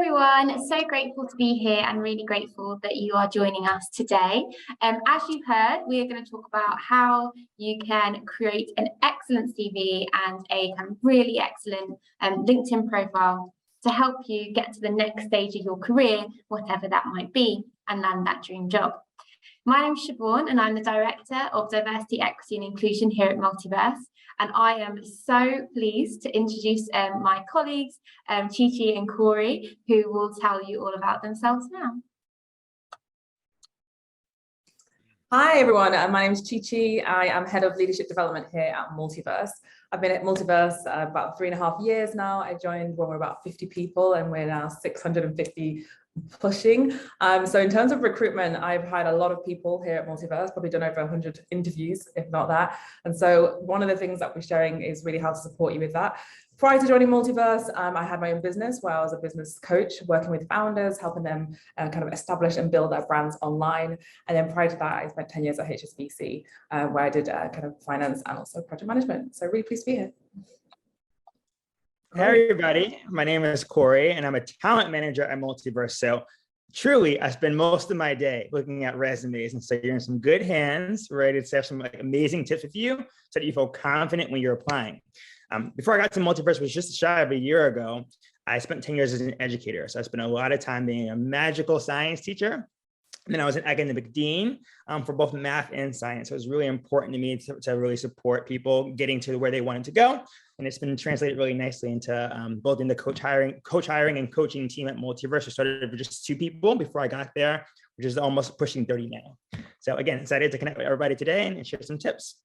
everyone, so grateful to be here and really grateful that you are joining us today. As you've heard, we are going to talk about how you can create an excellent CV and a really excellent LinkedIn profile to help you get to the next stage of your career, whatever that might be, and land that dream job. My name is Siobhan and I'm the Director of Diversity, Equity and Inclusion here at Multiverse. And I am so pleased to introduce my colleagues, Chi and Corey, who will tell you all about themselves now. Hi everyone, my name is Chi. I am Head of Leadership Development here at Multiverse. I've been at Multiverse about 3.5 years now. I joined when we were about 50 people and we're now 650 pushing. So in terms of recruitment, I've hired a lot of people here at Multiverse, probably done over 100 interviews, if not that. And so one of the things that we're sharing is really how to support you with that. Prior to joining Multiverse, I had my own business where I was a business coach, working with founders, helping them kind of establish and build their brands online. And then prior to that, I spent 10 years at HSBC, where I did kind of finance and also project management. So really pleased to be here. Hey everybody, my name is Corey and I'm a talent manager at Multiverse. So truly, I spend most of my day looking at resumes, and so you're in some good hands, ready to have some amazing tips with you so that you feel confident when you're applying. Before I got to Multiverse, which was just shy of a year ago, I spent 10 years as an educator. So I spent a lot of time being a magical science teacher. And then I was an academic dean for both math and science. So it was really important to me to really support people getting to where they wanted to go. And it's been translated really nicely into building the coach hiring and coaching team at Multiverse. We started with just 2 people before I got there, which is almost pushing 30 now. So again, excited to connect with everybody today and share some tips.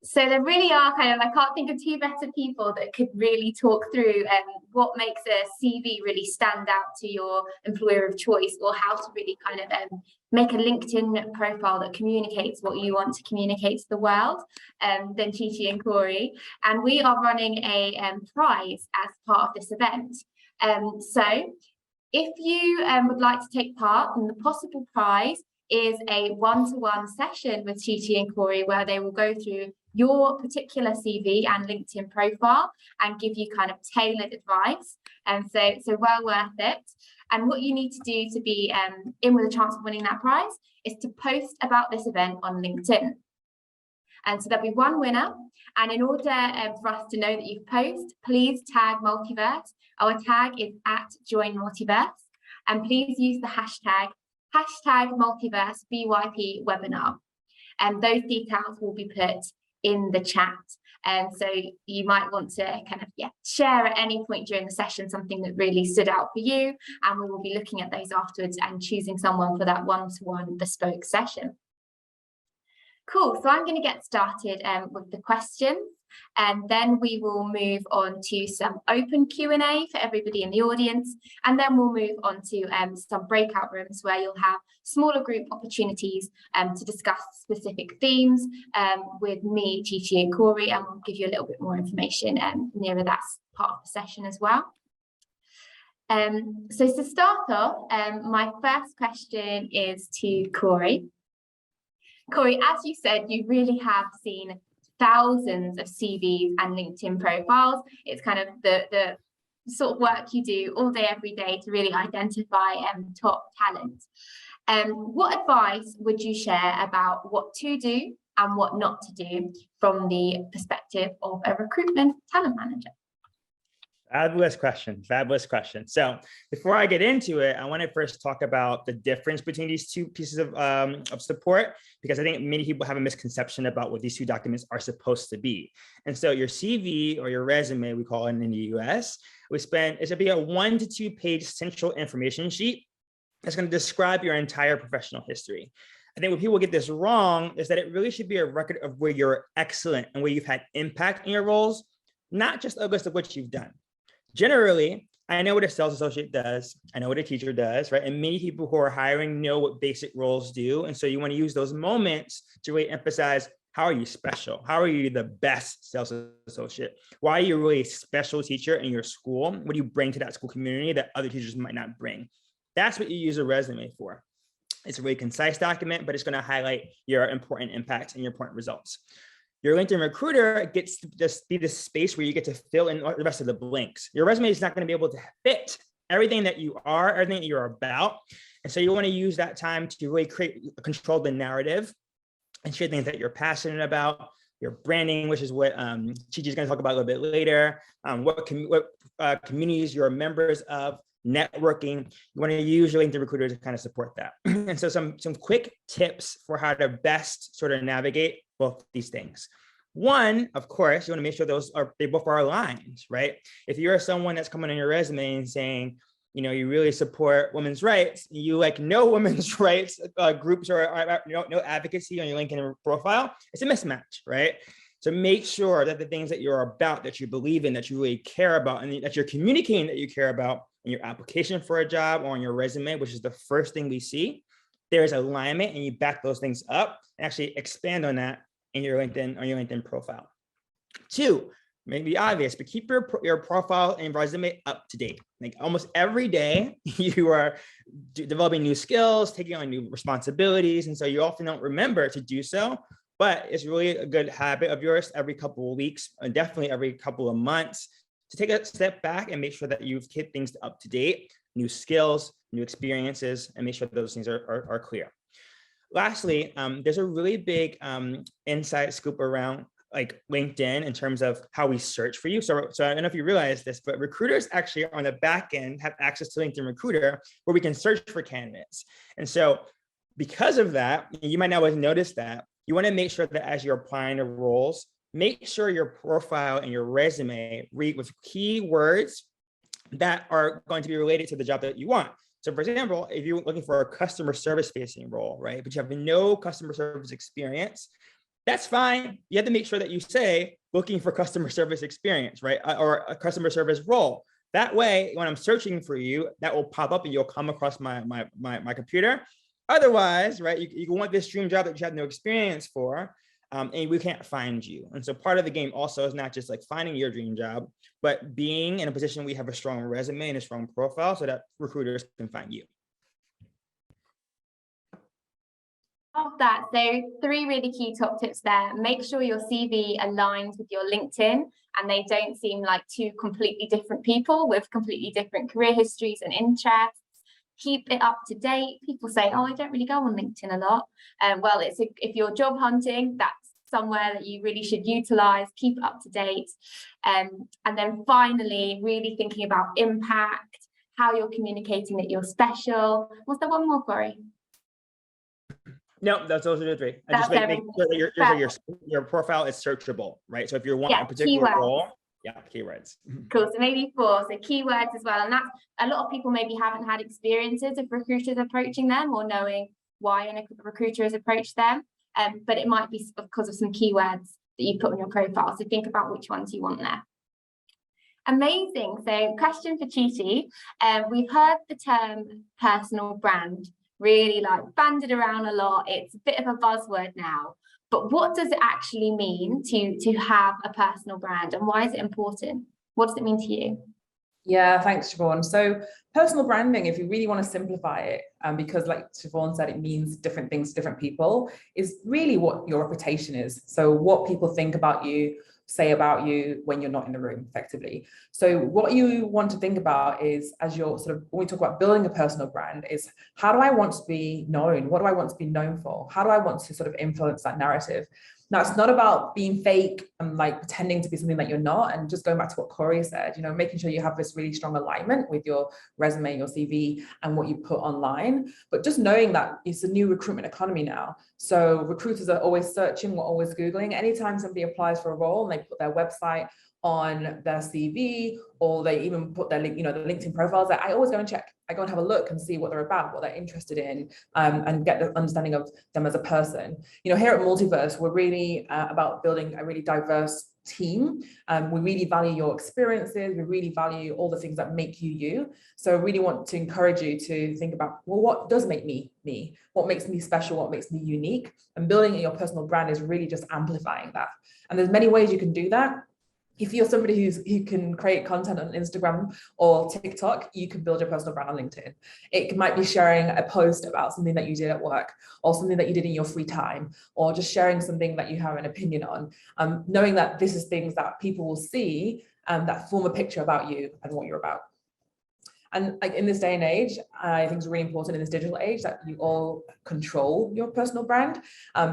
So there really are I can't think of 2 better people that could really talk through what makes a CV really stand out to your employer of choice, or how to really make a LinkedIn profile that communicates what you want to communicate to the world, than Chi and Corey. And we are running a prize as part of this event. So if you would like to take part, then the possible prize is a one-to-one session with Chi and Corey, where they will go through your particular CV and LinkedIn profile and give you tailored advice. And so well worth it. And what you need to do to be in with a chance of winning that prize is to post about this event on LinkedIn. And so there'll be one winner. And in order for us to know that you've posted, please tag Multiverse. Our tag is @JoinMultiverse. And please use the hashtag Multiverse BYP webinar. And those details will be put in the chat. And so you might want to share at any point during the session something that really stood out for you. And we will be looking at those afterwards and choosing someone for that one-to-one bespoke session. Cool, so I'm going to get started with the questions, and then we will move on to some open Q&A for everybody in the audience, and then we'll move on to some breakout rooms where you'll have smaller group opportunities to discuss specific themes with me, Chi and Corey, and we'll give you a little bit more information nearer that part of the session as well. So to start off, my first question is to Corey. Corey, as you said, you really have seen thousands of CVs and LinkedIn profiles. It's the sort of work you do all day, every day to really identify top talent. What advice would you share about what to do and what not to do from the perspective of a recruitment talent manager? Fabulous question, fabulous question. So before I get into it, I want to first talk about the difference between these 2 pieces of support, because I think many people have a misconception about what these 2 documents are supposed to be. And so your CV, or your resume, we call it in the US, it should be a 1 to 2 page central information sheet that's going to describe your entire professional history. I think when people get this wrong is that it really should be a record of where you're excellent and where you've had impact in your roles, not just a list of what you've done. Generally, I know what a sales associate does. I know what a teacher does, right? And many people who are hiring know what basic roles do. And so you want to use those moments to really emphasize, how are you special? How are you the best sales associate? Why are you really a special teacher in your school? What do you bring to that school community that other teachers might not bring? That's what you use a resume for. It's a really concise document, but it's going to highlight your important impacts and your important results. Your LinkedIn recruiter gets to just be the space where you get to fill in the rest of the blanks. Your resume is not going to be able to fit everything that you are, everything that you're about. And so you want to use that time to really control the narrative and share things that you're passionate about, your branding, which is what Chi is going to talk about a little bit later, what communities you're members of, networking. You want to use your LinkedIn recruiter to kind of support that. And so some quick tips for how to best sort of navigate both these things. One, of course, you want to make sure they both are aligned, right? If you're someone that's coming on your resume and saying, you know, you really support women's rights, you like no women's rights groups or no advocacy on your LinkedIn profile, it's a mismatch, right? So make sure that the things that you're about, that you believe in, that you really care about, and that you're communicating that you care about in your application for a job or on your resume, which is the first thing we see, there's alignment, and you back those things up and actually expand on that in your LinkedIn profile. Two, maybe obvious, but keep your profile and resume up to date. Like almost every day you are developing new skills, taking on new responsibilities. And so you often don't remember to do so, but it's really a good habit of yours every couple of weeks, and definitely every couple of months, to take a step back and make sure that you've kept things up to date, new skills, new experiences, and make sure that those things are clear. Lastly, there's a really big inside scoop around like LinkedIn in terms of how we search for you. So I don't know if you realize this, but recruiters actually on the back end have access to LinkedIn Recruiter where we can search for candidates. And so because of that, you might not have noticed that, you want to make sure that as you're applying to roles, make sure your profile and your resume read with keywords that are going to be related to the job that you want. So for example, if you're looking for a customer service facing role, right, but you have no customer service experience, that's fine. You have to make sure that you say looking for customer service experience, right? Or a customer service role. That way, when I'm searching for you, that will pop up and you'll come across my computer. Otherwise, right, you want this dream job that you have no experience for, and we can't find you. And so part of the game also is not just like finding your dream job, but being in a position where we have a strong resume and a strong profile so that recruiters can find you. Of that, so 3 really key top tips there. Make sure your CV aligns with your LinkedIn and they don't seem like 2 completely different people with completely different career histories and interests. Keep it up to date. People say, oh, I don't really go on LinkedIn a lot. Well, if you're job hunting, that's somewhere that you really should utilize. Keep it up to date. And then finally, really thinking about impact, how you're communicating that you're special. Was there one more, Corey? No, those are the 3. And just make sure that your profile is searchable, right? So if you want a particular role, keywords. Cool. So maybe 4. So keywords as well. And that's a lot of people maybe haven't had experiences of recruiters approaching them or knowing why a recruiter has approached them. But it might be because of some keywords that you put on your profile. So think about which ones you want there. Amazing. So question for Chi Chi. We've heard the term personal brand really like banded around a lot. It's a bit of a buzzword now, but what does it actually mean to have a personal brand, and why is it important? What does it mean to you? Yeah, thanks, Siobhan. So personal branding, if you really want to simplify it, because like Siobhan said, it means different things to different people, is really what your reputation is. So what people think about you, say about you when you're not in the room, effectively. So what you want to think about is, as you're sort of, when we talk about building a personal brand, is how do I want to be known? What do I want to be known for? How do I want to sort of influence that narrative? Now, it's not about being fake and like pretending to be something that you're not. And just going back to what Corey said, you know, making sure you have this really strong alignment with your resume, your CV, and what you put online. But just knowing that it's a new recruitment economy now. So recruiters are always searching, we're always Googling. Anytime somebody applies for a role and they put their website on their CV, or they even put their, you know, the LinkedIn profiles, I always go and check. I go and have a look and see what they're about, what they're interested in, and get the understanding of them as a person. You know, here at Multiverse, we're really about building a really diverse team. We really value your experiences. We really value all the things that make you you. So I really want to encourage you to think about, well, what does make me me? What makes me special? What makes me unique? And building your personal brand is really just amplifying that. And there's many ways you can do that. if you're somebody who can create content on Instagram or TikTok, you can build your personal brand on LinkedIn. It might be sharing a post about something that you did at work, or something that you did in your free time, or just sharing something that you have an opinion on. Knowing that this is things that people will see that form a picture about you and what you're about. And like in this day and age, I think it's really important in this digital age that you all control your personal brand,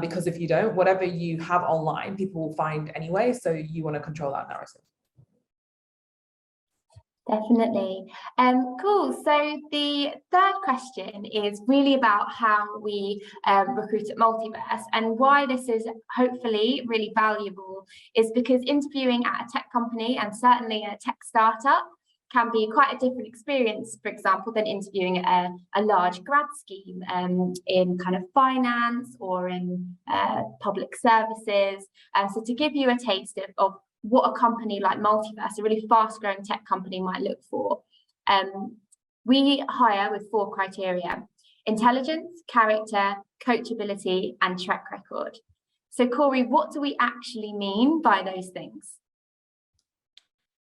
because if you don't, whatever you have online, people will find anyway. So you want to control that narrative. Definitely. Cool. So the third question is really about how we recruit at Multiverse, and why this is hopefully really valuable is because interviewing at a tech company, and certainly a tech startup, can be quite a different experience, for example, than interviewing at a large grad scheme in kind of finance or in public services. So to give you a taste of what a company like Multiverse, a really fast-growing tech company, might look for, we hire with 4 criteria: intelligence, character, coachability, and track record. So Corey, what do we actually mean by those things?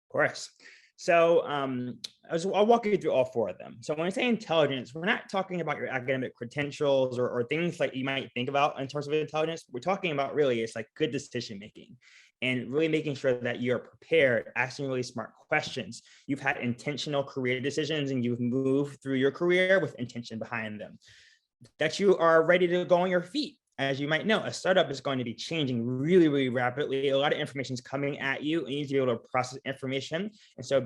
Of course. So I'll walk you through all 4 of them. So when I say intelligence, we're not talking about your academic credentials or things like you might think about in terms of intelligence. We're talking about really, it's like good decision making, and really making sure that you're prepared, asking really smart questions. You've had intentional career decisions, and you've moved through your career with intention behind them. That you are ready to go on your feet. As you might know, a startup is going to be changing really, really rapidly. A lot of information is coming at you, and you need to be able to process information. And so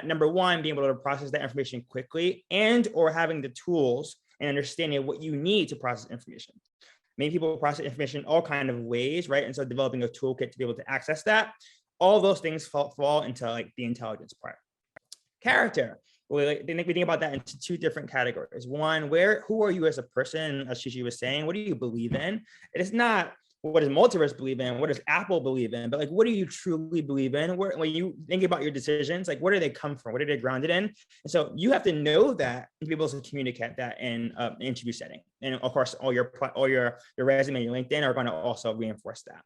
number one, being able to process that information quickly, and or having the tools and understanding what you need to process information. Many people process information in all kinds of ways, right? And so developing a toolkit to be able to access that. All those things fall into like the intelligence part. Character. We think about that into 2 different categories. One, who are you as a person? As Shishi was saying, what do you believe in? It is not what does Multiverse believe in, what does Apple believe in, but like, what do you truly believe in? When you think about your decisions, like, where do they come from? What are they grounded in? And so you have to know that and be able to communicate that in an interview setting. And of course, all your resume, your LinkedIn are going to also reinforce that.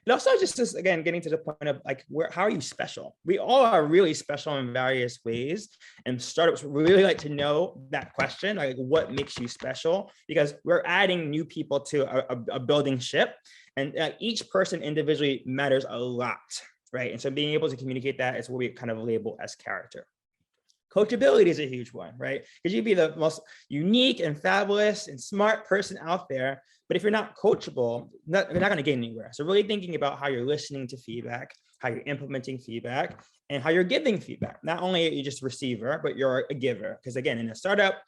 It also just again, getting to the point of like, how are you special? We all are really special in various ways, and startups really like to know that question, like what makes you special? Because we're adding new people to a building ship, and each person individually matters a lot, right? And so being able to communicate that is what we kind of label as character. Coachability is a huge one, right? Because you'd be the most unique and fabulous and smart person out there, but if you're not coachable, you're not going to get anywhere. So really thinking about how you're listening to feedback, how you're implementing feedback, and how you're giving feedback. Not only are you just a receiver, but you're a giver. Because again, in a startup,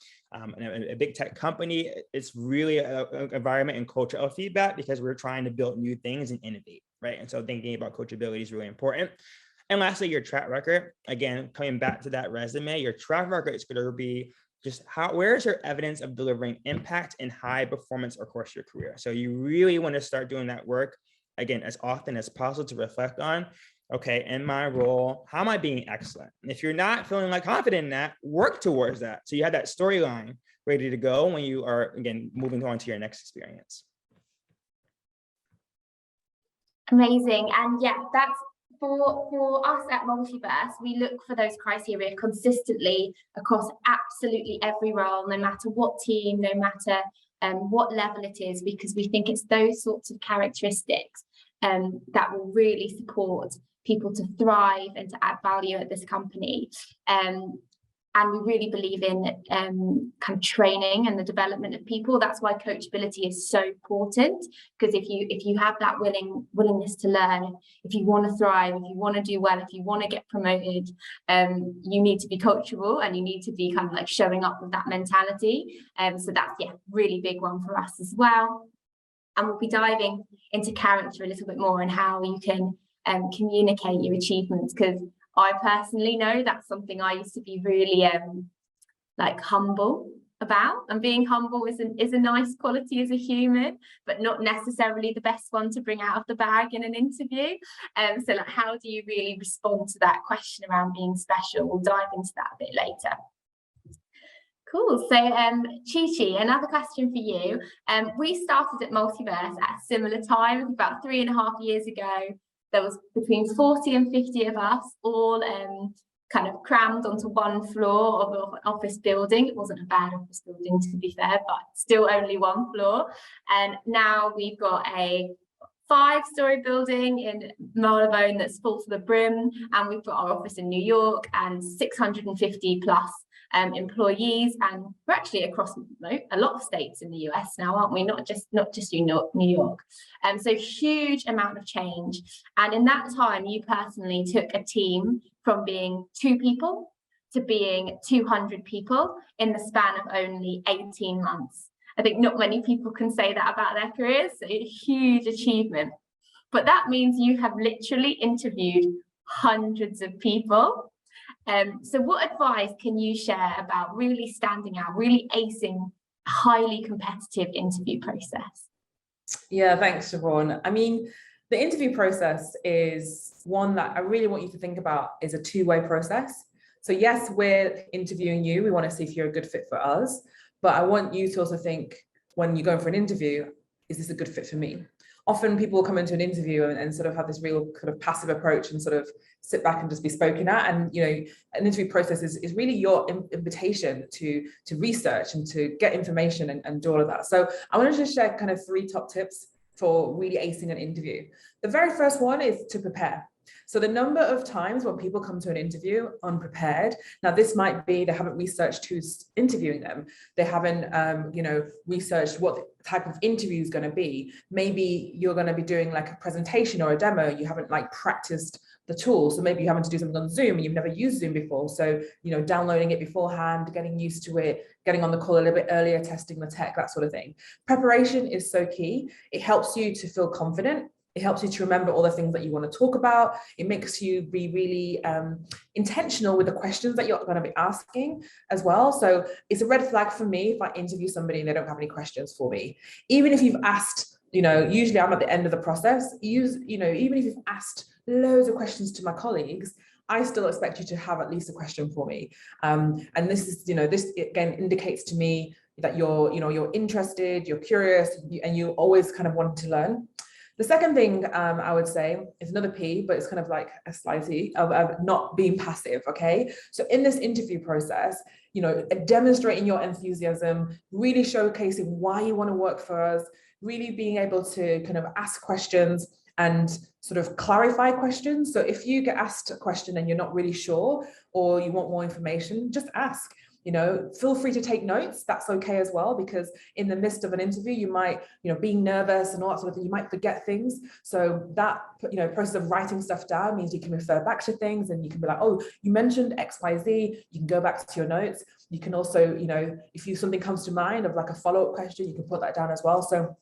in a big tech company, it's really an environment and culture of feedback, because we're trying to build new things and innovate, right? And so thinking about coachability is really important. And lastly, your track record. Again, coming back to that resume, your track record is going to be just where is your evidence of delivering impact and high performance across your career? So you really want to start doing that work, again, as often as possible, to reflect on, okay, in my role, how am I being excellent? And if you're not feeling like confident in that, work towards that. So you have that storyline ready to go when you are, again, moving on to your next experience. Amazing. And yeah, that's for us at Multiverse, we look for those criteria consistently across absolutely every role, no matter what team, no matter what level it is, because we think it's those sorts of characteristics that will really support people to thrive and to add value at this company. And we really believe in kind of training and the development of people. That's why coachability is so important, because if you have that willingness to learn, if you want to thrive, if you want to do well, if you want to get promoted, you need to be coachable, and you need to be kind of like showing up with that mentality. So that's, yeah, really big one for us as well. And we'll be diving into character a little bit more and how you can communicate your achievements, because I personally know that's something I used to be really like humble about, and being humble is a nice quality as a human, but not necessarily the best one to bring out of the bag in an interview. So like, how do you really respond to that question around being special? We'll dive into that a bit later. Cool. So Chi-Chi, another question for you. We started at Multiverse at a similar time, about 3.5 years ago. there was between 40 and 50 of us, all kind of crammed onto one floor of an office building. It wasn't a bad office building, to be fair, but still only one floor. And now we've got a 5-story building in Marylebone that's full to the brim, and we've got our office in New York and 650 plus employees, and we're actually across a lot of states in the US now, aren't we? Not just New York. So huge amount of change. And in that time, you personally took a team from being 2 people to being 200 people in the span of only 18 months. I think not many people can say that about their careers. So a huge achievement. But that means you have literally interviewed hundreds of people. So what advice can you share about really standing out, really acing a highly competitive interview process? Yeah, thanks, Siobhan. I mean, the interview process is one that I really want you to think about is a 2-way process. So yes, we're interviewing you. We want to see if you're a good fit for us. But I want you to also think, when you're going for an interview, is this a good fit for me? Often people come into an interview and sort of have this real kind of passive approach and sort of sit back and just be spoken at. And, you know, an interview process is really your invitation to research and to get information and do all of that. So I want to just share kind of 3 top tips for really acing an interview. The very first one is to prepare. So the number of times when people come to an interview unprepared, now this might be they haven't researched who's interviewing them. They haven't, researched what type of interview is going to be. Maybe you're going to be doing like a presentation or a demo. You haven't like practiced the tool. So maybe you're having to do something on Zoom and you've never used Zoom before. So, you know, downloading it beforehand, getting used to it, getting on the call a little bit earlier, testing the tech, that sort of thing. Preparation is so key. It helps you to feel confident. It helps you to remember all the things that you want to talk about. It makes you be really intentional with the questions that you're going to be asking as well. So it's a red flag for me if I interview somebody and they don't have any questions for me. Even if you've asked, you know, usually I'm at the end of the process, even if you've asked loads of questions to my colleagues, I still expect you to have at least a question for me. And this is, this again indicates to me that you're interested, you're curious, and you always kind of want to learn. The second thing I would say is another P, but it's kind of like a slightly of not being passive, okay? So in this interview process, demonstrating your enthusiasm, really showcasing why you want to work for us, really being able to kind of ask questions and sort of clarify questions. So if you get asked a question and you're not really sure, or you want more information, just ask. Feel free to take notes. That's okay as well, because in the midst of an interview, you might, being nervous and all that sort of thing, you might forget things. So that, process of writing stuff down means you can refer back to things and you can be like, oh, you mentioned X, Y, Z. You can go back to your notes. You can also, if something comes to mind of like a follow-up question, you can put that down as well. So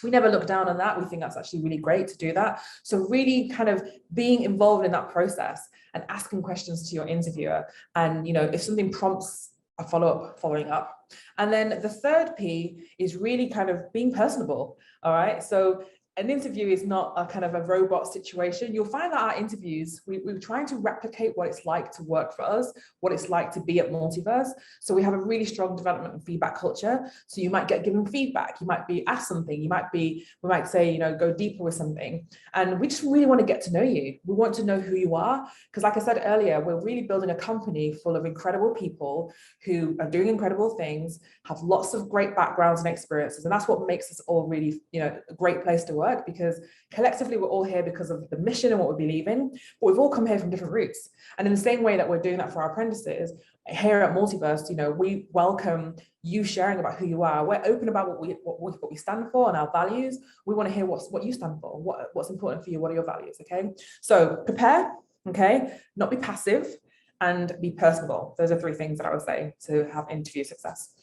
we never look down on that. We think that's actually really great to do that. So really kind of being involved in that process and asking questions to your interviewer. And, if something prompts a following up. And then the third P is really kind of being personable. All right. So an interview is not a kind of a robot situation. You'll find that our interviews, we're trying to replicate what it's like to work for us, what it's like to be at Multiverse. So we have a really strong development and feedback culture. So you might get given feedback, you might be asked something, we might say, go deeper with something. And we just really want to get to know you. We want to know who you are. Because like I said earlier, we're really building a company full of incredible people who are doing incredible things, have lots of great backgrounds and experiences. And that's what makes us all really, a great place to work, because collectively we're all here because of the mission and what we believe in, but we've all come here from different routes. And in the same way that we're doing that for our apprentices, here at Multiverse, we welcome you sharing about who you are. We're open about what we stand for and our values. We want to hear what you stand for, what's important for you, what are your values, okay? So prepare, okay? Not be passive, and be personable. Those are 3 things that I would say to have interview success.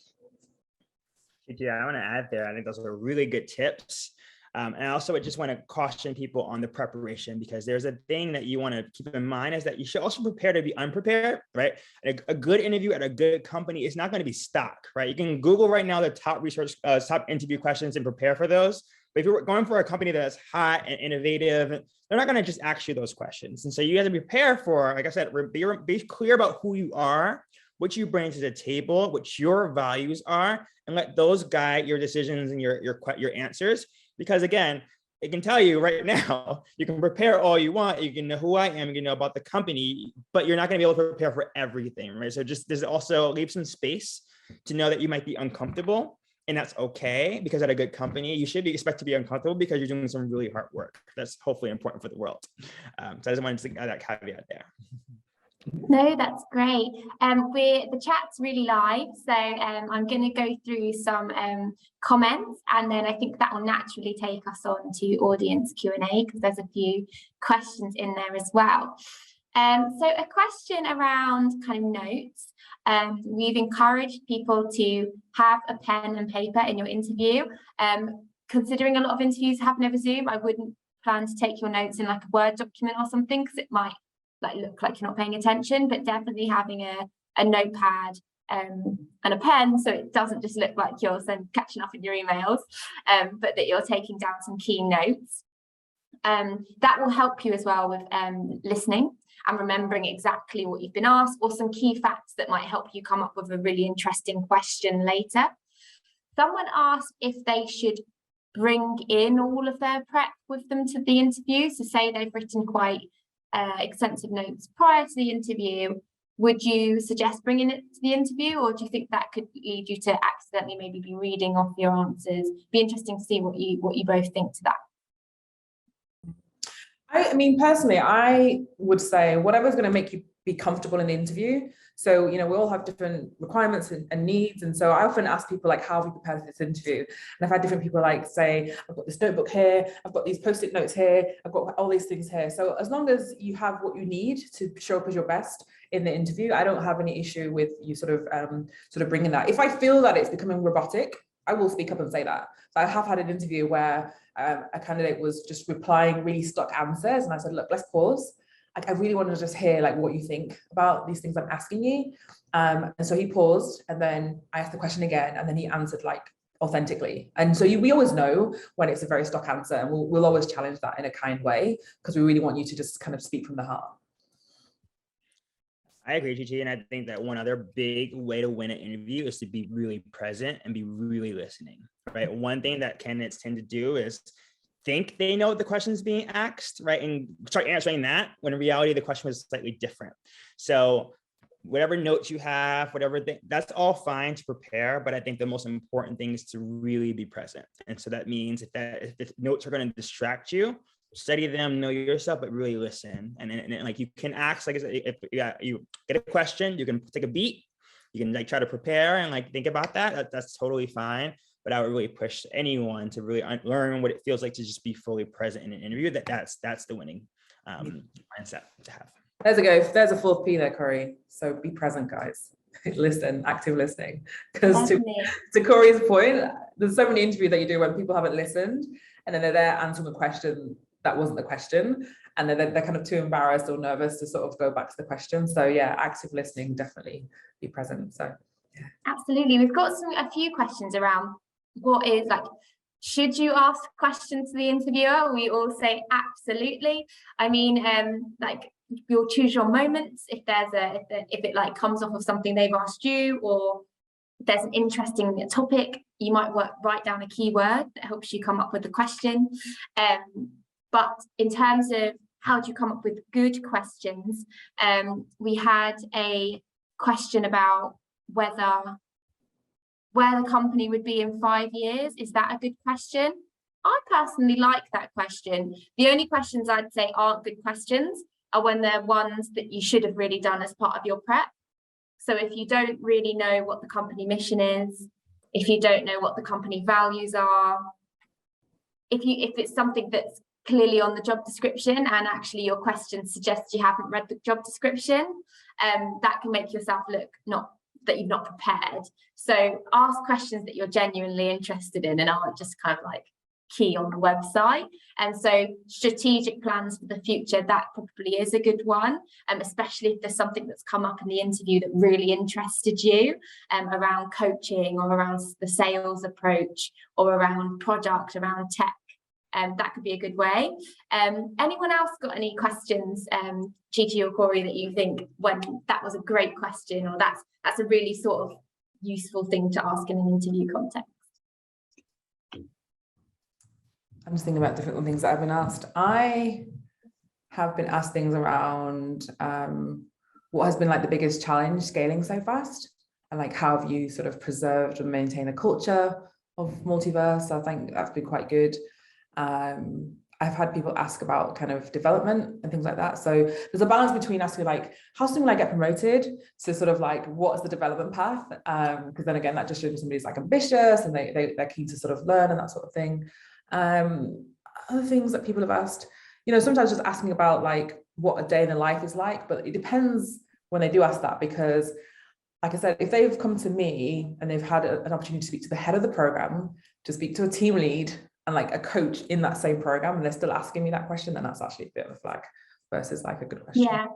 Yeah, I want to add there. I think those are really good tips. And I also just want to caution people on the preparation, because there's a thing that you want to keep in mind is that you should also prepare to be unprepared, right? A good interview at a good company is not going to be stock, right? You can Google right now the top top interview questions and prepare for those. But if you're going for a company that's hot and innovative, they're not going to just ask you those questions. And so you have to prepare for, like I said, be clear about who you are, what you bring to the table, what your values are, and let those guide your decisions and your answers. Because again, it can tell you right now, you can prepare all you want, you can know who I am, you can know about the company, but you're not going to be able to prepare for everything, right? So just there's also leave some space to know that you might be uncomfortable, and that's okay, because at a good company, you should expect to be uncomfortable because you're doing some really hard work. That's hopefully important for the world. So I just wanted to add that caveat there. No, that's great. The chat's really live, so I'm going to go through some comments, and then I think that will naturally take us on to audience Q&A, because there's a few questions in there as well. So a question around kind of notes. We've encouraged people to have a pen and paper in your interview. Considering a lot of interviews happen over Zoom, I wouldn't plan to take your notes in like a Word document or something, because it might look like you're not paying attention, but definitely having a notepad and a pen, so it doesn't just look like you're catching up in your emails, but that you're taking down some key notes. That will help you as well with listening and remembering exactly what you've been asked, or some key facts that might help you come up with a really interesting question later. Someone asked if they should bring in all of their prep with them to the interview. So say they've written quite extensive notes prior to the interview, would you suggest bringing it to the interview, or do you think that could lead you to accidentally maybe be reading off your answers? Be interesting to see what you both think to that. I mean, personally, I would say whatever's going to make you be comfortable in the interview. So, you know, we all have different requirements and needs. And so I often ask people, like, how have you prepared for this interview? And I've had different people like say, I've got this notebook here, I've got these post-it notes here, I've got all these things here. So as long as you have what you need to show up as your best in the interview, I don't have any issue with you sort of bringing that. If I feel that it's becoming robotic, I will speak up and say that. So I have had an interview where a candidate was just replying really stock answers, and I said, look, let's pause. I really want to just hear like what you think about these things I'm asking you. And so he paused, and then I asked the question again, and then he answered like authentically. And so we always know when it's a very stock answer, and we'll always challenge that in a kind way, because we really want you to just kind of speak from the heart. I agree, Gigi, and I think that one other big way to win an interview is to be really present and be really listening, right? One thing that candidates tend to do is think they know what the question is being asked, right? And start answering that when in reality, the question was slightly different. So whatever notes you have, that's all fine to prepare, but I think the most important thing is to really be present. And so that means if the notes are going to distract you, study them, know yourself, but really listen. And like you can ask, like I said, if you get a question, you can take a beat, you can like try to prepare and like think about that. That's totally fine. But I would really push anyone to really learn what it feels like to just be fully present in an interview. That's the winning mindset to have. There's a fourth P there, Corey. So be present, guys. Listen, active listening. Because to Corey's point, there's so many interviews that you do when people haven't listened, and then they're there answering a question that wasn't the question, and then they're kind of too embarrassed or nervous to sort of go back to the question. So yeah, active listening, definitely be present. So yeah. Absolutely. We've got a few questions around what is like, should you ask questions to the interviewer? We all say absolutely. I mean, like you'll choose your moments if it like comes off of something they've asked you, or if there's an interesting topic, you might write down a keyword that helps you come up with the question. But in terms of how do you come up with good questions, we had a question about where the company would be in 5 years. Is that a good question? I personally like that question. The only questions I'd say aren't good questions are when they're ones that you should have really done as part of your prep. So if you don't really know what the company mission is, if you don't know what the company values are, if it's something that's clearly on the job description and actually your question suggests you haven't read the job description, that can make yourself look that you've not prepared. So ask questions that you're genuinely interested in and aren't just kind of like key on the website. And so strategic plans for the future, that probably is a good one, especially if there's something that's come up in the interview that really interested you, around coaching or around the sales approach or around product, around tech. That could be a good way. Anyone else got any questions, Gigi or Corey, that you think when that was a great question, or that's a really sort of useful thing to ask in an interview context? I'm just thinking about different things that I've been asked. I have been asked things around what has been like the biggest challenge scaling so fast, and like how have you sort of preserved and maintained the culture of Multiverse. I think that's been quite good. I've had people ask about kind of development and things like that. So there's a balance between asking like, how soon will I get promoted? So sort of like, what's the development path? Because then again, that just shows somebody's like ambitious and they're keen to sort of learn and that sort of thing. Other things that people have asked, you know, sometimes just asking about like what a day in the life is like, but it depends when they do ask that, because like I said, if they've come to me and they've had an opportunity to speak to the head of the program, to speak to a team lead and like a coach in that same program, and they're still asking me that question, then that's actually a bit of a flag versus like a good question. Yeah,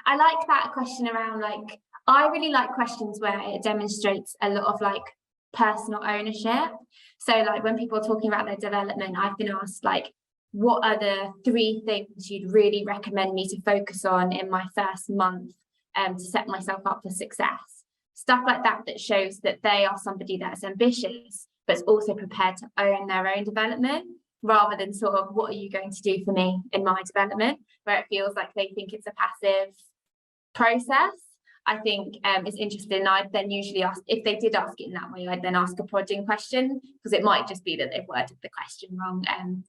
I like that question around like, I really like questions where it demonstrates a lot of like personal ownership. So like when people are talking about their development, I've been asked like, what are the 3 things you'd really recommend me to focus on in my first month to set myself up for success? Stuff like that, that shows that they are somebody that's ambitious, but is also prepared to own their own development, rather than sort of, what are you going to do for me in my development, where it feels like they think it's a passive process. I think it's interesting. I'd then usually ask, if they did ask it in that way, I'd then ask a prodding question, because it might just be that they've worded the question wrong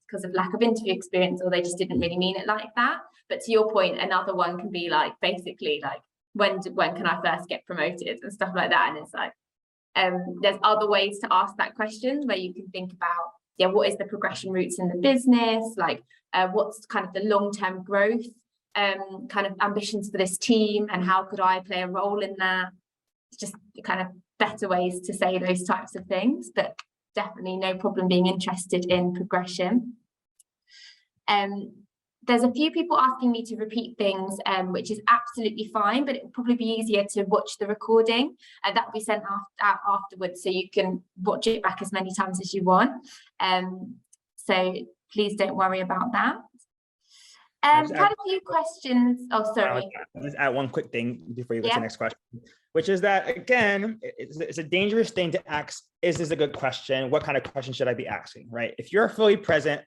because of lack of interview experience, or they just didn't really mean it like that. But to your point, another one can be like, basically like, when can I first get promoted and stuff like that. And it's like, there's other ways to ask that question, where you can think about, yeah, what is the progression routes in the business, like what's kind of the long-term growth kind of ambitions for this team, and how could I play a role in that? It's just kind of better ways to say those types of things, but definitely no problem being interested in progression. There's a few people asking me to repeat things, which is absolutely fine, but it will probably be easier to watch the recording, and that will be sent out afterwards, so you can watch it back as many times as you want. So please don't worry about that. Had a few questions. Oh, sorry. Let's add one quick thing before you go to the next question, which is that, again, it's a dangerous thing to ask. Is this a good question? What kind of question should I be asking, right? If you're fully present,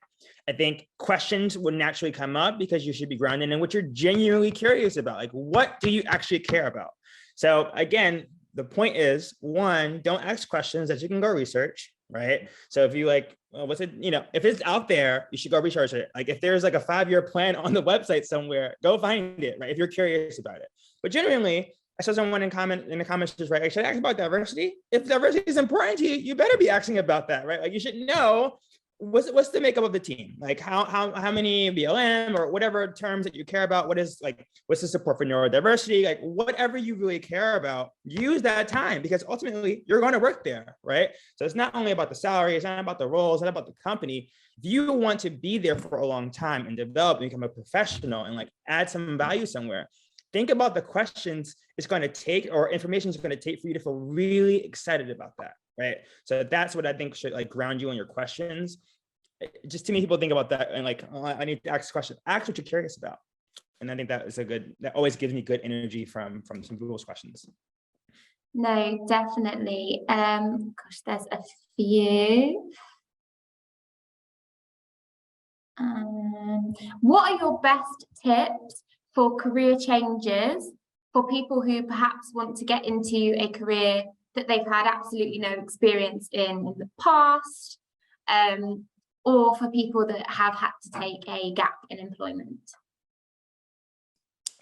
I think questions would naturally come up, because you should be grounded in what you're genuinely curious about. Like, what do you actually care about? So again, the point is, 1, don't ask questions that you can go research, right? So if you like, what's it, you know, if it's out there, you should go research it. Like if there's like a 5-year plan on the website somewhere, go find it, right? If you're curious about it. But genuinely, I saw someone in the comments just right, should I ask about diversity? If diversity is important to you, you better be asking about that, right? Like you should know what's the makeup of the team, like how many BLM or whatever terms that you care about, what's the support for neurodiversity, like whatever you really care about, use that time, because ultimately you're going to work there, right? So it's not only about the salary, it's not about the role, it's not about the company. If you want to be there for a long time and develop and become a professional and like add some value somewhere, think about the questions it's going to take, or information it's going to take for you to feel really excited about that, right? So that's what I think should like ground you on your questions. Just too many people think about that and like, oh, I need to ask a question. Ask what you're curious about. And I think that is that always gives me good energy from some people's questions. No, definitely. Gosh, there's a few. What are your best tips for career changes for people who perhaps want to get into a career that they've had absolutely no experience in the past, or for people that have had to take a gap in employment?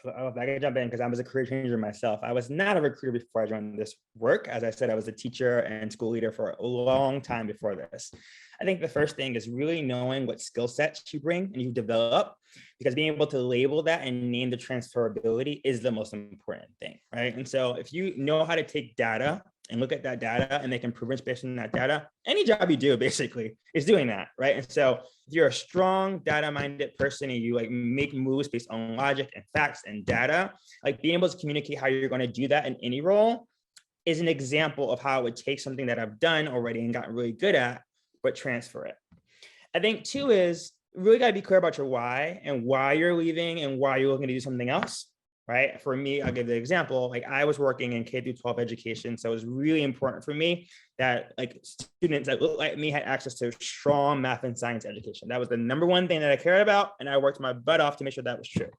I can jump in because I was a career changer myself. I was not a recruiter before I joined this work. As I said, I was a teacher and school leader for a long time before this. I think the first thing is really knowing what skill sets you bring and you develop, because being able to label that and name the transferability is the most important thing, right? And so if you know how to take data and look at that data and make improvements based on that data, any job you do basically is doing that, right? And so if you're a strong data-minded person and you like make moves based on logic and facts and data, like being able to communicate how you're going to do that in any role is an example of how it would take something that I've done already and gotten really good at, but transfer it. I think 2 is really got to be clear about your why and why you're leaving and why you're looking to do something else. right? For me, I'll give the example, like I was working in K through 12 education. So it was really important for me that like students that look like me had access to strong math and science education. That was the number one thing that I cared about. And I worked my butt off to make sure that was true.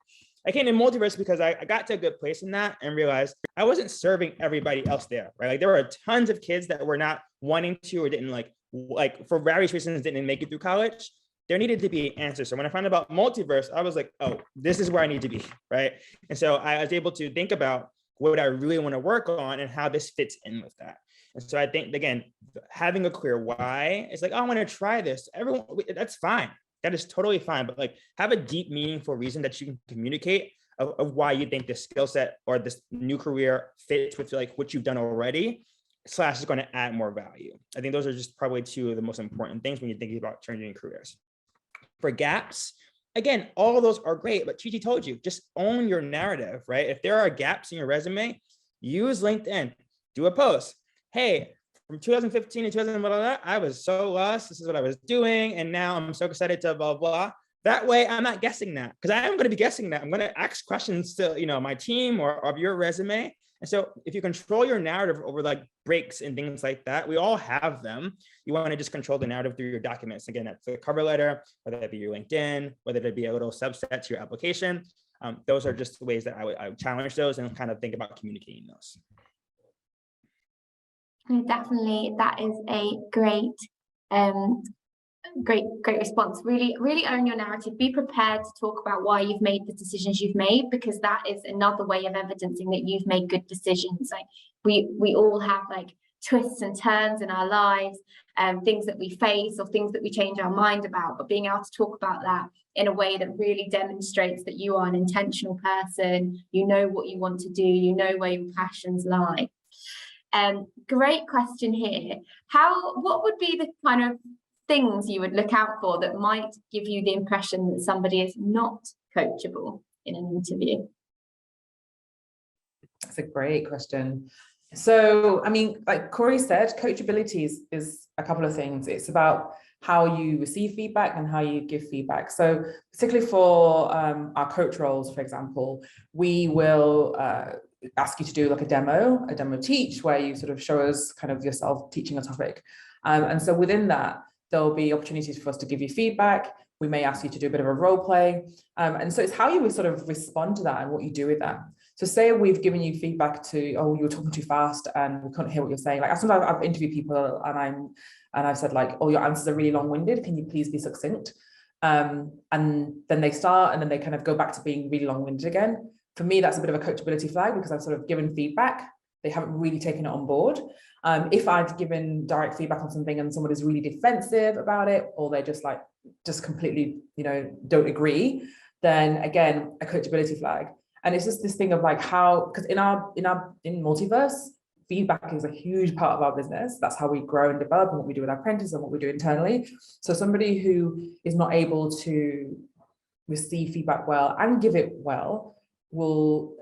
I came to Multiverse because I got to a good place in that and realized I wasn't serving everybody else there, right? Like there were tons of kids that were not wanting to or didn't like for various reasons didn't make it through college. There needed to be answers. So when I found out about Multiverse, I was like, oh, this is where I need to be, right? And so I was able to think about what I really want to work on and how this fits in with that. And so I think, again, having a clear why, it's like, oh, I want to try this. Everyone, that's fine. That is totally fine. But like have a deep, meaningful reason that you can communicate of why you think this skill set or this new career fits with like what you've done already, / is going to add more value. I think those are just probably two of the most important things when you're thinking about changing careers. For gaps, again, all of those are great, but Chi told you, just own your narrative, right? If there are gaps in your resume, use LinkedIn, do a post. Hey, from 2015 to 2000, I was so lost. This is what I was doing. And now I'm so excited to blah, blah. That way I'm not guessing that because I am going to be guessing that. I'm going to ask questions to, my team or of your resume. And so if you control your narrative over like breaks and things like that, we all have them. You want to just control the narrative through your documents. Again, that's the cover letter, whether that be your LinkedIn, whether it be a little subset to your application. Those are just the ways that I would challenge those and kind of think about communicating those. Definitely, that is a great response. Really own your narrative. Be prepared to talk about why you've made the decisions you've made, because that is another way of evidencing that you've made good decisions. Like we all have like twists and turns in our lives, things that we face or things that we change our mind about, but being able to talk about that in a way that really demonstrates that you are an intentional person, you know what you want to do, you know where your passions lie. Great question here. What would be the kind of things you would look out for that might give you the impression that somebody is not coachable in an interview? That's a great question. So, I mean, like Corey said, coachability is a couple of things. It's about how you receive feedback and how you give feedback. So particularly for our coach roles, for example, we will ask you to do like a demo teach, where you sort of show us kind of yourself teaching a topic. And so within that, there'll be opportunities for us to give you feedback. We may ask you to do a bit of a role play. And so it's how you would sort of respond to that and what you do with that. So say we've given you feedback to, oh, you were talking too fast and we couldn't hear what you're saying. Like sometimes I've interviewed people and I've said like, oh, your answers are really long-winded. Can you please be succinct? And then they start and then they kind of go back to being really long-winded again. For me, that's a bit of a coachability flag because I've sort of given feedback. They haven't really taken it on board. If I've given direct feedback on something and someone is really defensive about it, or they're just completely, don't agree, then again, a coachability flag. And it's just this thing of like how, because in Multiverse, feedback is a huge part of our business. That's how we grow and develop and what we do with our apprentices and what we do internally. So somebody who is not able to receive feedback well and give it well will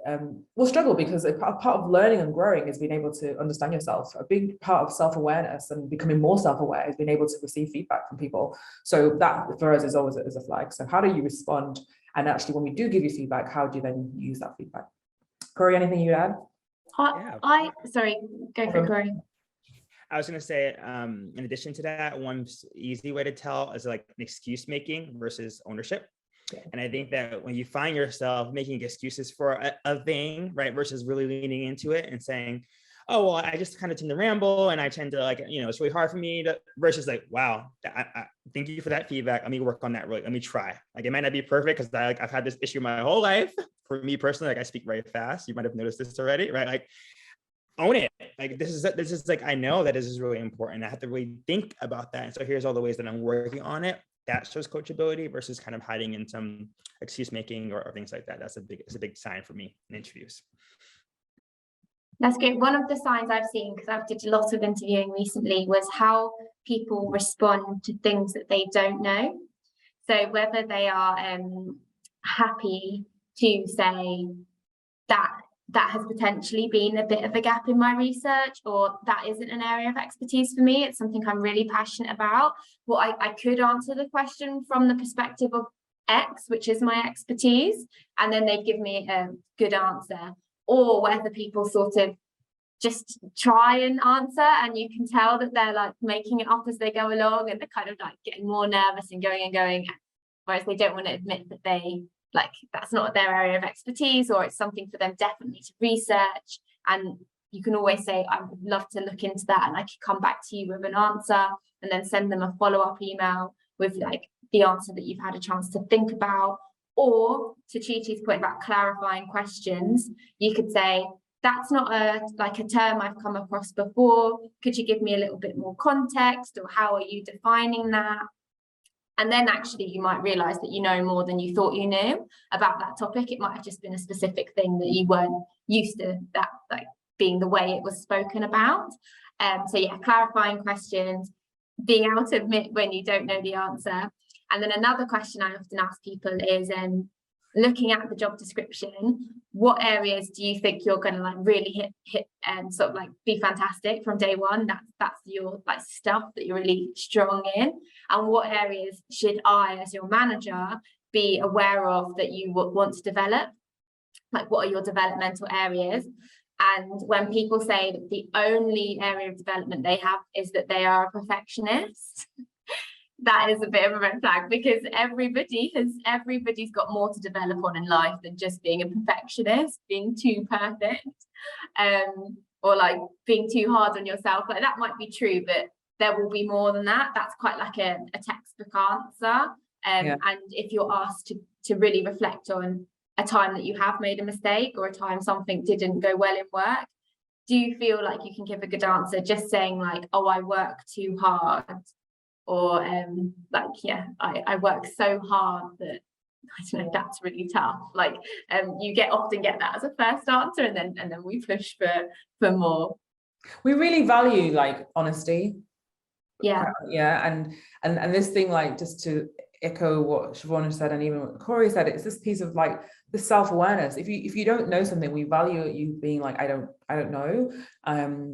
struggle, because a part of learning and growing is being able to understand yourself. A big part of self-awareness and becoming more self-aware is being able to receive feedback from people. So that for us is always a flag. So how do you respond? And actually, when we do give you feedback, how do you then use that feedback? Corey, anything you add? Sorry, go for it, Corey. I was going to say, in addition to that, one easy way to tell is like an excuse making versus ownership. And I think that when you find yourself making excuses for a thing, right, versus really leaning into it and saying, oh, well, I just kind of tend to ramble and I tend to like, it's really hard for me to, versus like, wow, I thank you for that feedback. Let me work on that. Really, let me try. Like, it might not be perfect because I've had this issue my whole life. For me personally, like I speak very fast. You might have noticed this already, right? Like, own it. Like this is like, I know that this is really important. I have to really think about that. And so here's all the ways that I'm working on it. That shows coachability versus kind of hiding in some excuse making or things like that. It's a big sign for me in interviews. That's good. One of the signs I've seen, because I've did a lot of interviewing recently, was how people respond to things that they don't know. So whether they are happy to say that has potentially been a bit of a gap in my research, or that isn't an area of expertise for me, it's something I'm really passionate about. Well, I could answer the question from the perspective of X, which is my expertise, and then they give me a good answer, or whether people sort of just try and answer and you can tell that they're like making it up as they go along, and they're kind of like getting more nervous and going, whereas they don't want to admit that they like that's not their area of expertise, or it's something for them definitely to research. And you can always say, I would love to look into that, and I could come back to you with an answer, and then send them a follow-up email with like the answer that you've had a chance to think about. Or to Chi-Chi's point about clarifying questions, you could say, that's not a term I've come across before. Could you give me a little bit more context, or how are you defining that? And then actually you might realize that you know more than you thought you knew about that topic. It might have just been a specific thing that you weren't used to, that like being the way it was spoken about. So yeah, clarifying questions, being able to admit when you don't know the answer. And then another question I often ask people is, looking at the job description, what areas do you think you're going to like really hit and sort of like be fantastic from day one? That's your like stuff that you're really strong in. And what areas should I, as your manager, be aware of that you want to develop? Like, what are your developmental areas? And when people say that the only area of development they have is that they are a perfectionist, that is a bit of a red flag, because everybody's got more to develop on in life than just being a perfectionist, being too perfect, or like being too hard on yourself. Like, that might be true, but there will be more than that. That's quite like a textbook answer. And if you're asked to really reflect on a time that you have made a mistake, or a time something didn't go well in work, do you feel like you can give a good answer just saying like, oh, I work too hard? Or I work so hard that, I don't know, that's really tough. Like, you often get that as a first answer, and then we push for more. We really value like honesty. Yeah. And this thing, like, just to echo what Siobhan said, and even what Corey said, it's this piece of like the self-awareness. If you don't know something, we value you being like, I don't know,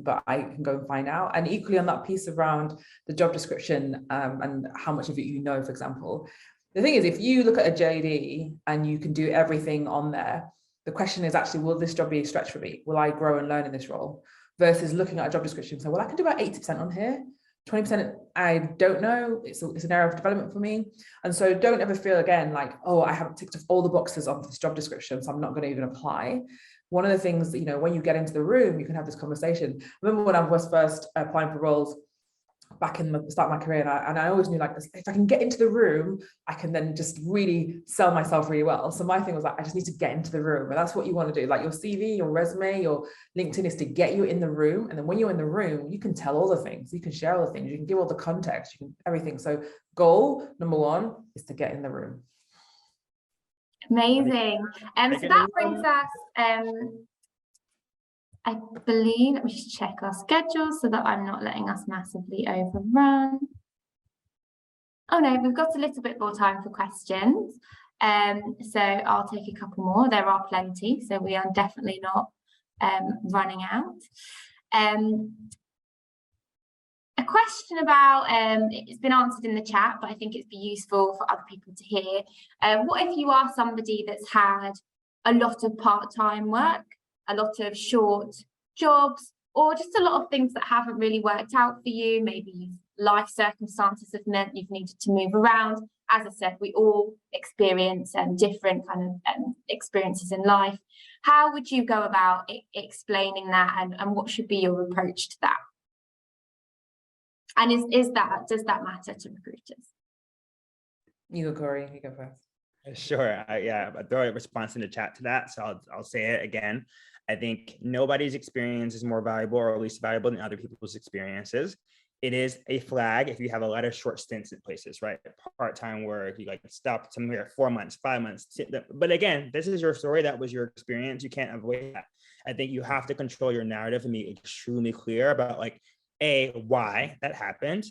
but I can go and find out. And equally on that piece around the job description, and how much of it you know, for example, the thing is, if you look at a JD and you can do everything on there, the question is actually, will this job be a stretch for me? Will I grow and learn in this role? Versus looking at a job description and say, well, I can do about 80% on here, 20% I don't know, it's an area of development for me. And so don't ever feel again like, oh, I haven't ticked off all the boxes on this job description, so I'm not going to even apply. One of the things that, you know, when you get into the room, you can have this conversation. I remember when I was first applying for roles back in the start of my career, and I always knew, like, if I can get into the room, I can then just really sell myself really well. So my thing was like, I just need to get into the room. And that's what you want to do. Like, your CV, your resume, your LinkedIn is to get you in the room. And then when you're in the room, you can tell all the things, you can share all the things, you can give all the context, you can everything. So goal number one is to get in the room. Amazing. So that brings us, I believe, let me just check our schedule so that I'm not letting us massively overrun. Oh no, we've got a little bit more time for questions. So I'll take a couple more. There are plenty, so we are definitely not running out. A question about, it's been answered in the chat, but I think it'd be useful for other people to hear. What if you are somebody that's had a lot of part-time work, a lot of short jobs, or just a lot of things that haven't really worked out for you? Maybe life circumstances have meant you've needed to move around. As I said, we all experience different kind of experiences in life. How would you go about explaining that, and what should be your approach to that? And does that matter to recruiters? You go, Corey, you go first. Sure. I throw a response in the chat to that, so I'll say it again. I think nobody's experience is more valuable, or at least valuable, than other people's experiences. It is a flag if you have a lot of short stints in places, right? Part-time work, you like stop somewhere 4 months, 5 months. But again, this is your story. That was your experience. You can't avoid that. I think you have to control your narrative and be extremely clear about, like, A, why that happened.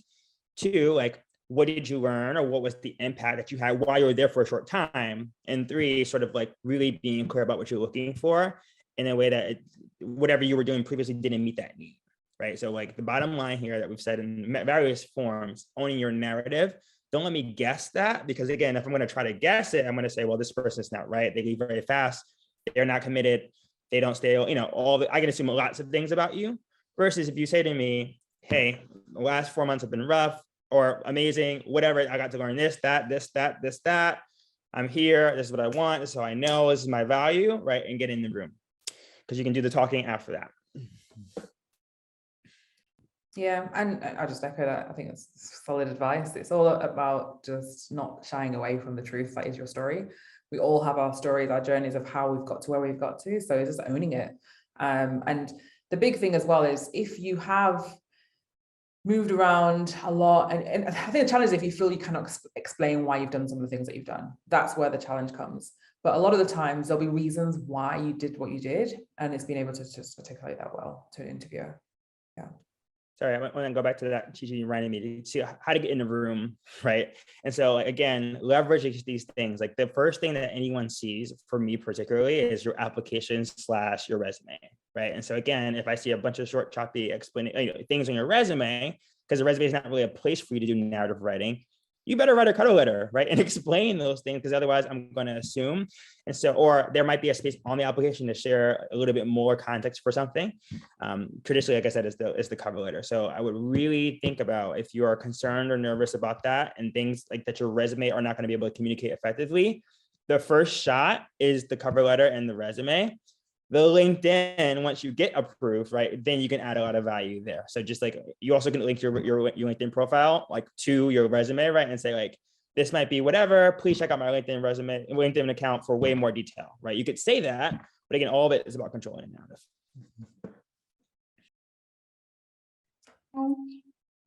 2, like, what did you learn, or what was the impact that you had while you were there for a short time? And 3, sort of like really being clear about what you're looking for in a way that whatever you were doing previously didn't meet that need, right? So like the bottom line here that we've said in various forms, owning your narrative don't let me guess that, because again, if I'm going to try to guess it, I'm going to say, well, this person's not right. They leave very fast. They're not committed. They don't stay, I can assume lots of things about you, versus if you say to me, hey, the last 4 months have been rough or amazing, whatever. I got to learn this, that. I'm here. This is what I want. This is how I know. This is my value, right? And get in the room, because you can do the talking after that. Yeah, and I just echo that. I think it's solid advice. It's all about just not shying away from the truth that is your story. We all have our stories, our journeys of how we've got to where we've got to. So it's just owning it. And the big thing as well is, if you have moved around a lot, and I think the challenge is if you feel you cannot explain why you've done some of the things that you've done. That's where the challenge comes. But a lot of the times there'll be reasons why you did what you did, and it's being able to just articulate that well to an interviewer. Yeah. Sorry, I want to go back to that. Chichi reminded me to see how to get in the room, right? And so again, leverage these things. Like the first thing that anyone sees, for me particularly, is your application / your resume, right? And so again, if I see a bunch of short, choppy things on your resume, because the resume is not really a place for you to do narrative writing, you better write a cover letter, right? And explain those things, because otherwise I'm going to assume. And so, or there might be a space on the application to share a little bit more context for something. Traditionally, like I said, is the cover letter. So I would really think about, if you are concerned or nervous about that, and things like that your resume are not going to be able to communicate effectively, the first shot is the cover letter and the resume. The LinkedIn, once you get approved, right, then you can add a lot of value there. So just like, you also can link your LinkedIn profile like to your resume, right, and say like, this might be whatever, please check out my LinkedIn account for way more detail, right? You could say that, but again, all of it is about controlling the narrative.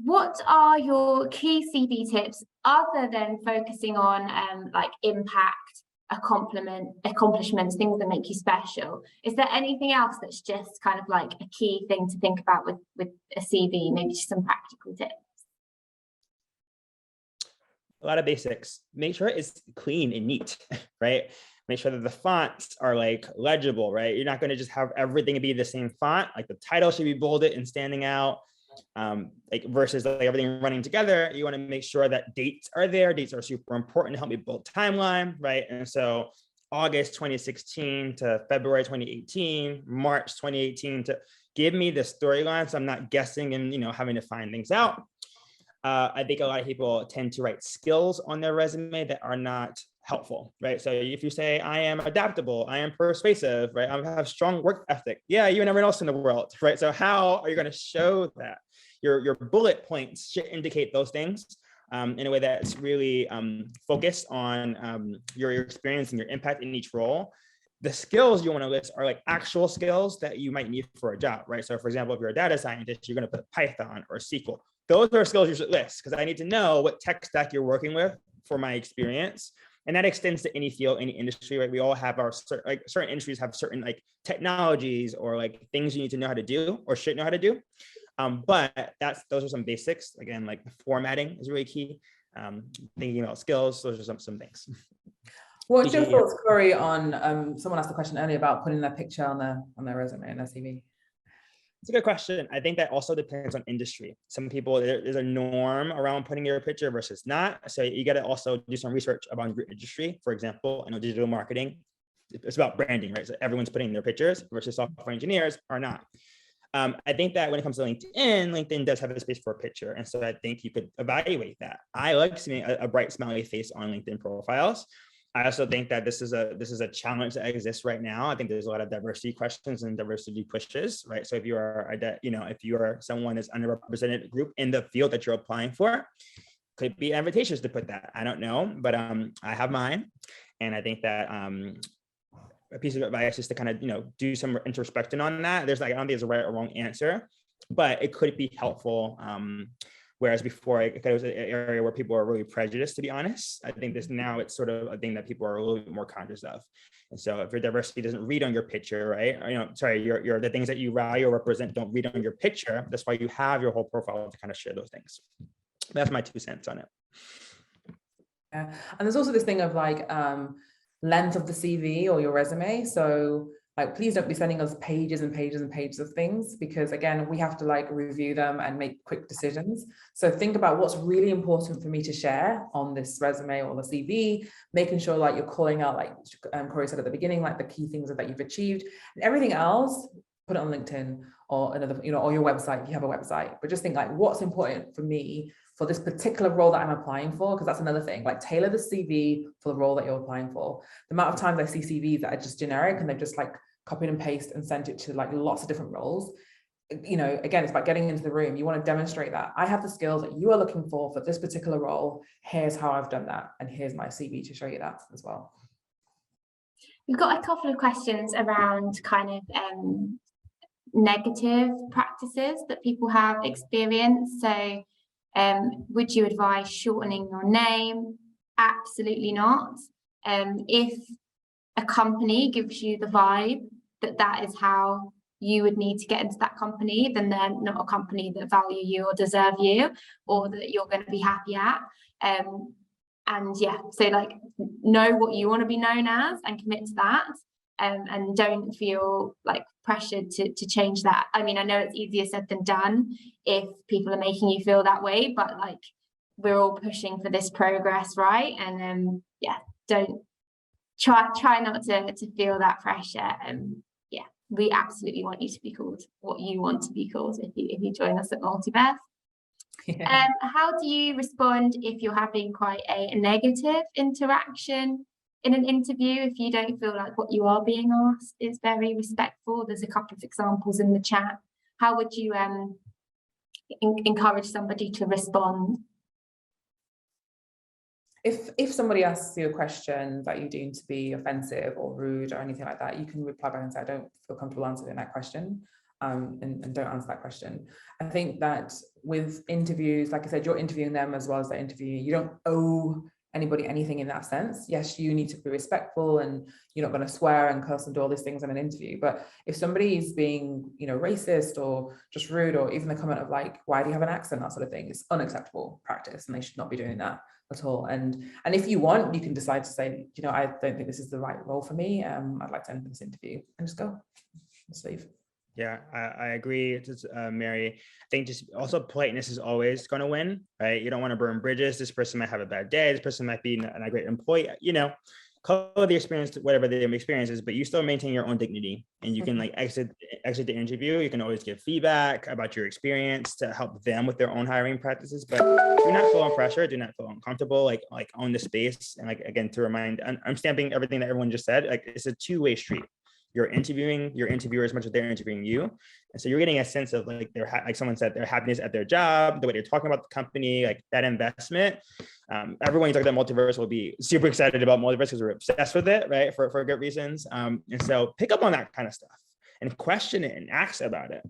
What are your key CV tips, other than focusing on like impact, accomplishments, things that make you special? Is there anything else that's just kind of like a key thing to think about with a CV? Maybe just some practical tips. A lot of basics. Make sure it's clean and neat, right? Make sure that the fonts are like legible, right? You're not going to just have everything be the same font. Like the title should be bolded and standing out. Like versus like everything running together. You want to make sure that dates are there. Dates are super important to help me build timeline, right? And so August 2016 to February 2018, March 2018, to give me the storyline, so I'm not guessing and having to find things out. I think a lot of people tend to write skills on their resume that are not helpful, right? So if you say, I am adaptable, I am persuasive, right? I have strong work ethic. Yeah, you and everyone else in the world, right? So how are you going to show that? Your bullet points should indicate those things in a way that's really focused on your experience and your impact in each role. The skills you want to list are like actual skills that you might need for a job, right? So for example, if you're a data scientist, you're going to put Python or SQL. Those are skills you should list, because I need to know what tech stack you're working with for my experience. And that extends to any field, any industry, right? We all have our certain industries have certain like technologies or like things you need to know how to do or should know how to do. But those are some basics. Again, like the formatting is really key. Thinking about skills, those are some things. What's your thoughts, Corey, on someone asked a question earlier about putting their picture on their resume and their CV? It's a good question. I think that also depends on industry. Some people, there's a norm around putting your picture versus not. So you got to also do some research about your industry. For example, I know digital marketing, it's about branding, right? So everyone's putting their pictures versus software engineers are not. I think that when it comes to LinkedIn does have a space for a picture. And so I think you could evaluate that. I like seeing a bright smiley face on LinkedIn profiles. I also think that this is a challenge that exists right now. I think there's a lot of diversity questions and diversity pushes, right? So if you are someone that's underrepresented group in the field that you're applying for, could be advantageous to put that. I don't know, but I have mine, and I think that a piece of advice is to kind of do some introspection on that. I don't think there's a right or wrong answer, but it could be helpful. Whereas before, it was an area where people are really prejudiced, to be honest. I think now it's sort of a thing that people are a little bit more conscious of. And so if your diversity doesn't read on your picture, right? Or, the things that you value or represent don't read on your picture. That's why you have your whole profile to kind of share those things. That's my 2 cents on it. Yeah, and there's also this thing of like length of the CV or your resume. So Like, please don't be sending us pages and pages and pages of things, because again, we have to like review them and make quick decisions. So think about what's really important for me to share on this resume or the CV, making sure like you're calling out, like Corey said at the beginning, like the key things that you've achieved, and everything else, put it on LinkedIn or another, or your website if you have a website. But just think like, what's important for me for this particular role that I'm applying for, because that's another thing, like tailor the CV for the role that you're applying for. The amount of times I see CVs that are just generic and they've just like copied and paste and sent it to like lots of different roles. Again, it's about getting into the room. You want to demonstrate that I have the skills that you are looking for this particular role. Here's how I've done that. And here's my CV to show you that as well. We've got a couple of questions around kind of negative practices that people have experienced. So would you advise shortening your name? Absolutely not. If a company gives you the vibe that is how you would need to get into that company, then they're not a company that value you or deserve you, or that you're going to be happy at. And yeah, so like, know what you want to be known as and commit to that. And don't feel like pressured to change that. I mean, I know it's easier said than done if people are making you feel that way, but like, we're all pushing for this progress, right? And yeah, don't try not to feel that pressure. Yeah, we absolutely want you to be called what you want to be called if you join us at Multiverse. Yeah. How do you respond if you're having quite a negative interaction in an interview, if you don't feel like what you are being asked is very respectful? There's a couple of examples in the chat. How would you encourage somebody to respond? If somebody asks you a question that you deem to be offensive or rude or anything like that, you can reply back and say, I don't feel comfortable answering that question, and don't answer that question. I think that with interviews, like I said, you're interviewing them as well as they're interviewing you. You don't owe anybody anything in that sense. Yes, you need to be respectful and you're not going to swear and curse and do all these things in an interview. But if somebody is being, racist or just rude, or even the comment of like, why do you have an accent, that sort of thing, it's unacceptable practice and they should not be doing that at all. And if you want, you can decide to say, I don't think this is the right role for me. I'd like to end this interview, and just go, just leave. Yeah, I agree, Mary. I think just also politeness is always going to win, right? You don't want to burn bridges. This person might have a bad day. This person might be not a great employee, call the experience, whatever the experience is, but you still maintain your own dignity, and you can like exit the interview. You can always give feedback about your experience to help them with their own hiring practices, but do not feel pressure, do not feel uncomfortable, like own the space. And like, again, to remind, I'm stamping everything that everyone just said, like it's a two-way street. You're interviewing your interviewer as much as they're interviewing you. And so you're getting a sense of like like someone said, their happiness at their job, the way they're talking about the company, like that investment. Everyone you talk about Multiverse will be super excited about Multiverse because we're obsessed with it, right? For good reasons. And so pick up on that kind of stuff and question it and ask about it.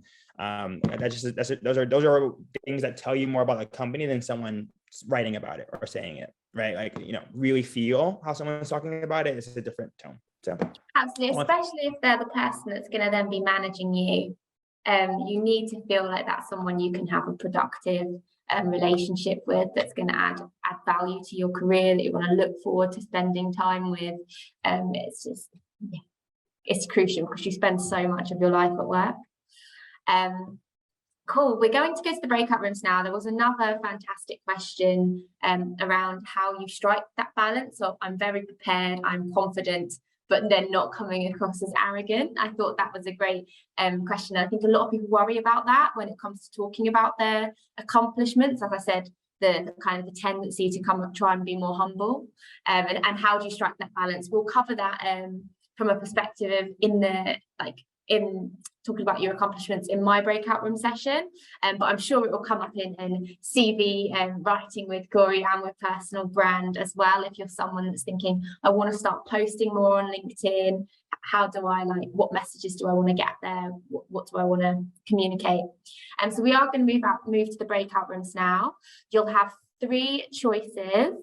Those are things that tell you more about the company than someone writing about it or saying it, right? Like, really feel how someone's talking about it. It's a different tone. So absolutely, especially if they're the person that's going to then be managing you. You need to feel like that's someone you can have a productive relationship with, that's going to add value to your career, that you want to look forward to spending time with. It's just, yeah, it's crucial because you spend so much of your life at work. Cool. We're going to go to the breakout rooms now. There was another fantastic question around how you strike that balance of I'm very prepared, I'm confident, but then not coming across as arrogant. I thought that was a great question. I think a lot of people worry about that when it comes to talking about their accomplishments. As I said, the kind of the tendency to try and be more humble, and how do you strike that balance? We'll cover that from a perspective in talking about your accomplishments in my breakout room session, but I'm sure it will come up in CV writing with Corey and with personal brand as well. If you're someone that's thinking, I want to start posting more on LinkedIn, how do I, what messages do I want to get there? What do I want to communicate? And so we are going to move to the breakout rooms now. You'll have 3 choices.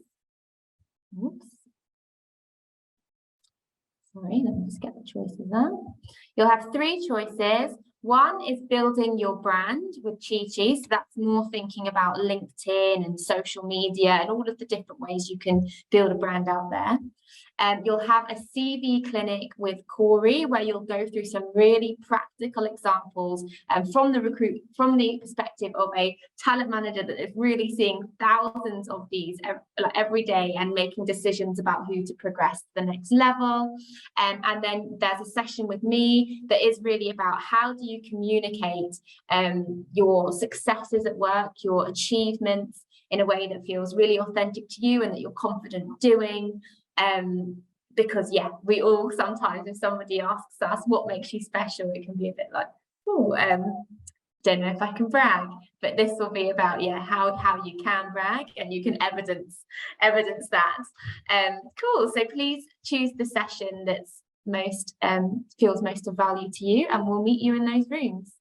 Oops. Sorry, let me just get the choices up. You'll have 3 choices. One is building your brand with Chi-Chi. So that's more thinking about LinkedIn and social media and all of the different ways you can build a brand out there. You'll have a CV clinic with Corey, where you'll go through some really practical examples from the perspective of a talent manager that is really seeing thousands of these every day and making decisions about who to progress to the next level. And then there's a session with me that is really about how do you communicate your successes at work, your achievements, in a way that feels really authentic to you and that you're confident doing. Because yeah, we all sometimes, if somebody asks us what makes you special, it can be a bit like, oh, don't know if I can brag. But this will be about, yeah, how you can brag and you can evidence that. Cool. So please choose the session that's most feels most of value to you, and we'll meet you in those rooms.